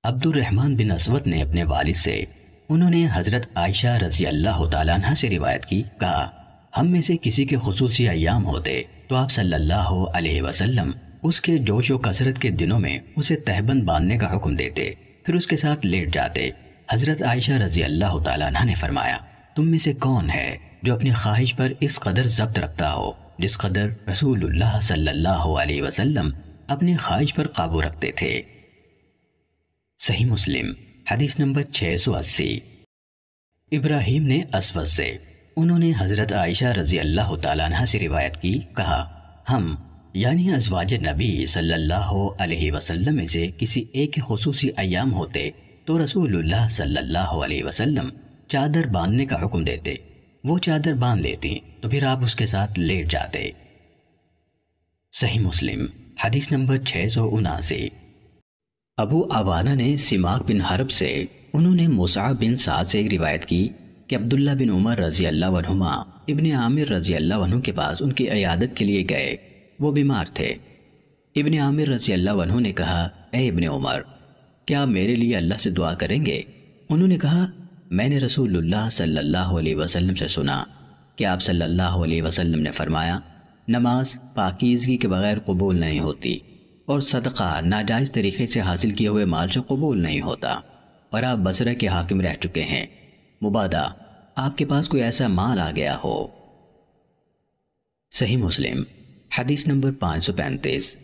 عبد الرحمن بن اسود نے اپنے والد سے، انہوں نے حضرت عائشہ رضی اللہ تعالیٰ عنہ سے روایت کی، کہا ہم میں سے کسی کے خصوصی ایام ہوتے تو آپ صلی اللہ علیہ وسلم اس کے جوش و کثرت کے دنوں میں اسے تہبند باندھنے کا حکم دیتے، پھر اس کے ساتھ لیٹ جاتے۔ حضرت عائشہ رضی اللہ تعالیٰ عنہ نے فرمایا، تم میں سے کون ہے جو اپنی خواہش پر اس قدر ضبط رکھتا ہو جس قدر رسول اللہ صلی اللہ علیہ وسلم اپنی خواہش پر قابو رکھتے تھے؟ صحیح مسلم حدیث نمبر 680۔ ابراہیم نے اسود سے، انہوں نے حضرت عائشہ رضی اللہ تعالیٰ عنہ سے روایت کی، کہا ہم یعنی ازواج نبی صلی اللہ علیہ وسلم میں سے کسی ایک کے خصوصی ایام ہوتے تو رسول اللہ صلی اللہ علیہ وسلم چادر باندھنے کا حکم دیتے، وہ چادر باندھ لیتی تو پھر آپ اس کے ساتھ لیٹ جاتے۔ صحیح مسلم حدیث نمبر 679۔ ابو عوانہ نے سماک بن حرب سے، انہوں نے مصعب بن سعد سے ایک روایت کی کہ عبداللہ بن عمر رضی اللہ عنہما ابن عامر رضی اللہ عنہ کے پاس ان کی عیادت کے لیے گئے، وہ بیمار تھے۔ ابن عامر رضی اللہ عنہ نے کہا، اے ابن عمر، کیا آپ میرے لیے اللہ سے دعا کریں گے؟ انہوں نے کہا، میں نے رسول اللہ صلی اللہ علیہ وسلم سے سنا کہ آپ صلی اللہ علیہ وسلم نے فرمایا، نماز پاکیزگی کے بغیر قبول نہیں ہوتی اور صدقہ ناجائز طریقے سے حاصل کیے ہوئے مال سے قبول نہیں ہوتا، اور آپ بصرہ کے حاکم رہ چکے ہیں، مبادا آپ کے پاس کوئی ایسا مال آ گیا ہو۔ صحیح مسلم حدیث نمبر 535۔